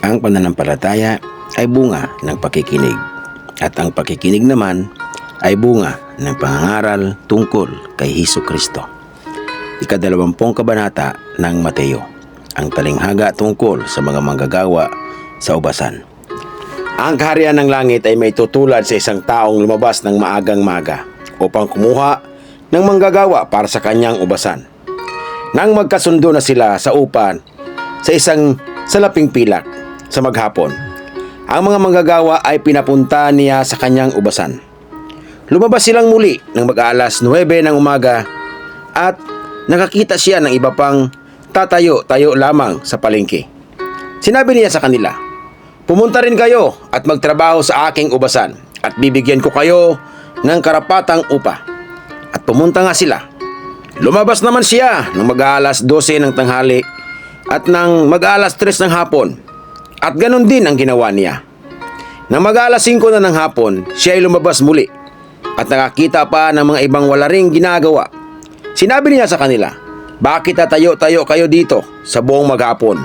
Ang pananampalataya ay bunga ng pakikinig, at ang pakikinig naman ay bunga ng pangangaral tungkol kay Hesukristo. Ika-20 kabanata ng Mateo, ang talinghaga tungkol sa mga manggagawa sa ubasan. Ang kaharian ng langit ay may tutulad sa isang taong lumabas ng maagang-maga upang kumuha ng manggagawa para sa kanyang ubasan. Nang magkasundo na sila sa upan sa isang salaping pilak sa maghapon, ang mga manggagawa ay pinapunta niya sa kanyang ubasan. Lumabas silang muli ng mag-aalas 9 ng umaga at nakakita siya ng iba pang tatayo-tayo lamang sa palengke. Sinabi niya sa kanila, "Pumunta rin kayo at magtrabaho sa aking ubasan at bibigyan ko kayo ng karapatang upa." At pumunta nga sila. Lumabas naman siya ng mag-aalas 12 ng tanghali at ng mag-aalas 3 ng hapon. At ganon din ang ginawa niya. Nang mag-aalas 5 na ng hapon, siya ay lumabas muli at nakakita pa ng mga ibang wala ring ginagawa. Sinabi niya sa kanila, "Bakit tatayo-tayo kayo dito sa buong maghapon?"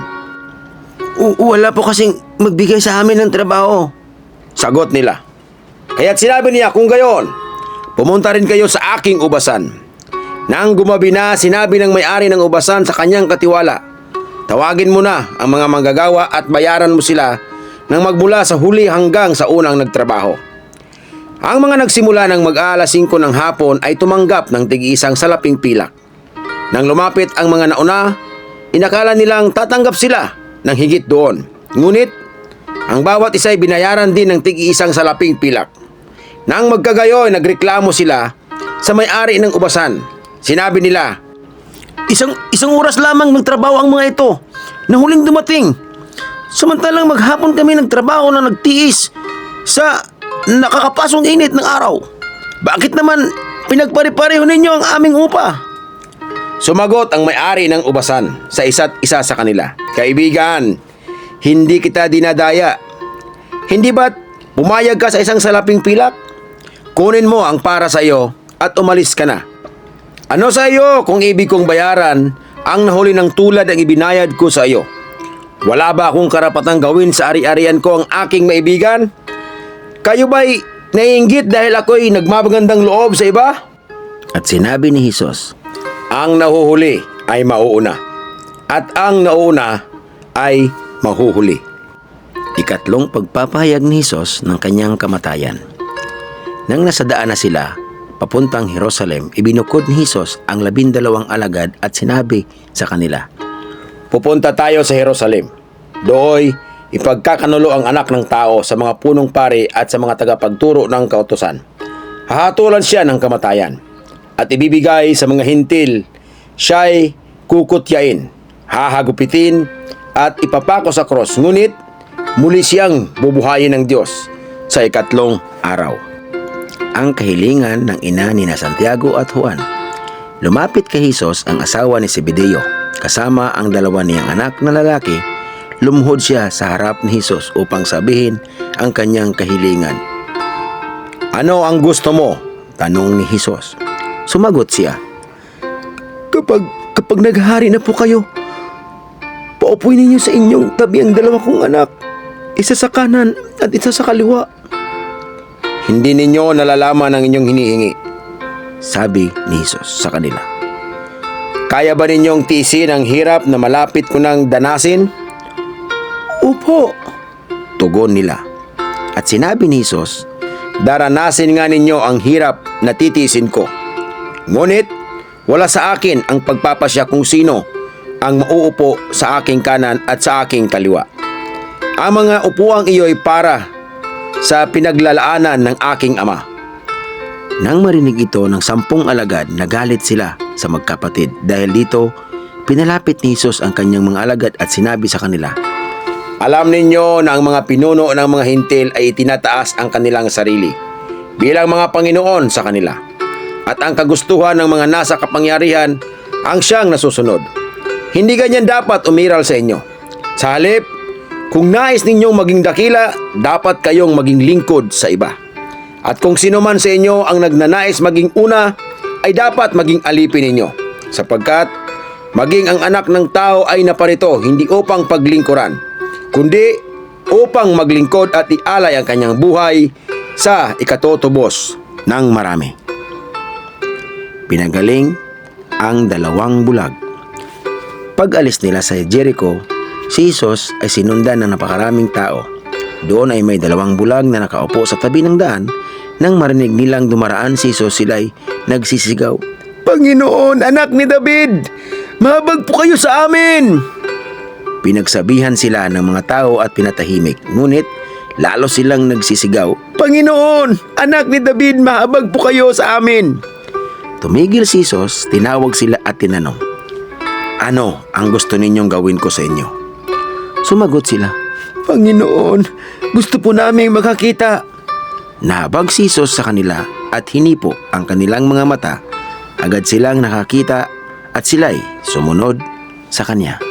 Wala po kasing magbigay sa amin ng trabaho," sagot nila. Kaya't sinabi niya, "Kung gayon, pumunta rin kayo sa aking ubasan." Nang gumabi na, sinabi ng may-ari ng ubasan sa kanyang katiwala, "Tawagin mo na ang mga manggagawa at bayaran mo sila nang magmula sa huli hanggang sa unang nagtrabaho." Ang mga nagsimula ng mag-aalas 5 ng hapon ay tumanggap ng tig-isang salaping pilak. Nang lumapit ang mga nauna, inakala nilang tatanggap sila ng higit doon. Ngunit, ang bawat isa ay binayaran din ng tig-isang salaping pilak. Nang magkagayon, nagreklamo sila sa may-ari ng ubasan. Sinabi nila, Isang oras lamang nagtrabaho ang mga ito na huling dumating. Samantalang maghapon kami nagtrabaho na nagtiis sa nakakapasong init ng araw. Bakit naman pinagpare-pareho ninyo ang aming upa?" Sumagot ang may-ari ng ubasan sa isa't isa sa kanila, "Kaibigan, hindi kita dinadaya. Hindi ba't pumayag ka sa isang salaping pilak? Kunin mo ang para sa iyo at umalis ka na. Ano sa iyo kung ibig kong bayaran ang nahuli ng tulad ng ibinayad ko sa iyo? Wala ba akong karapatang gawin sa ari-arian ko ang aking maibigan? Kayo ba'y naiinggit dahil ako'y nagmamagandang loob sa iba?" At sinabi ni Jesus, "Ang nahuhuli ay mauuna, at ang nauna ay mahuhuli." Ikatlong pagpapahayag ni Jesus ng kanyang kamatayan. Nang nasa daan na sila, papuntang Jerusalem, ibinukod ni Jesus ang 12 alagad at sinabi sa kanila, "Pupunta tayo sa Jerusalem. Dooy ipagkakanulo ang anak ng tao sa mga punong pari at sa mga tagapagturo ng kautusan. Hahatulan siya ng kamatayan at ibibigay sa mga hintil. Siya'y kukutyain, hahagupitin at ipapako sa krus. Ngunit muli siyang bubuhayin ng Diyos sa ikatlong araw." Ang kahilingan ng ina ni Santiago at Juan. Lumapit kay Jesus ang asawa ni Zebedeo kasama ang 2 niyang anak na lalaki. Lumuhod siya sa harap ni Jesus upang sabihin ang kanyang kahilingan. "Ano ang gusto mo?" tanong ni Jesus. Sumagot siya, Kapag naghahari na po kayo, paupuin ninyo sa inyong tabi ang 2 kong anak, isa sa kanan at isa sa kaliwa." "Hindi ninyo nalalaman ang inyong hinihingi," sabi ni Jesus sa kanila. "Kaya ba ninyong tiisin ang hirap na malapit ko nang danasin?" "Opo," tugon nila. At sinabi ni Jesus, "Daranasin nga ninyo ang hirap na titiisin ko. Ngunit wala sa akin ang pagpapasya kung sino ang mauupo sa aking kanan at sa aking kaliwa. Ang mga upuang iyo'y para sa pinaglalaanan ng aking Ama." Nang marinig ito ng 10 alagad, nagalit sila sa magkapatid. Dahil dito, pinalapit ni Jesus ang kanyang mga alagad at sinabi sa kanila, "Alam ninyo na ang mga pinuno ng mga hintil ay itinataas ang kanilang sarili bilang mga Panginoon sa kanila, at ang kagustuhan ng mga nasa kapangyarihan ang siyang nasusunod. Hindi ganyan dapat umiral sa inyo. Sa halip, kung nais ninyong maging dakila, dapat kayong maging lingkod sa iba. At kung sino man sa inyo ang nagnanais maging una, ay dapat maging alipin ninyo, sapagkat maging ang anak ng tao ay naparito hindi upang paglingkuran, kundi upang maglingkod at ialay ang kanyang buhay sa ikatutubos ng marami. Pinagaling ang 2 bulag. Pag-alis nila sa Jericho, si Jesus ay sinundan ng napakaraming tao. Doon ay may 2 bulag na nakaupo sa tabi ng daan. Nang marinig nilang dumaraan si Jesus, sila'y nagsisigaw, "Panginoon, anak ni David, mahabag po kayo sa amin!" Pinagsabihan sila ng mga tao at pinatahimik. Ngunit lalo silang nagsisigaw, "Panginoon, anak ni David, mahabag po kayo sa amin!" Tumigil si Jesus, tinawag sila at tinanong, "Ano ang gusto ninyong gawin ko sa inyo?" Sumagot sila, "Panginoon, gusto po naming makakita." Nahabag si Jesus sa kanila at hinipo ang kanilang mga mata. Agad silang nakakita at sila'y sumunod sa kanya.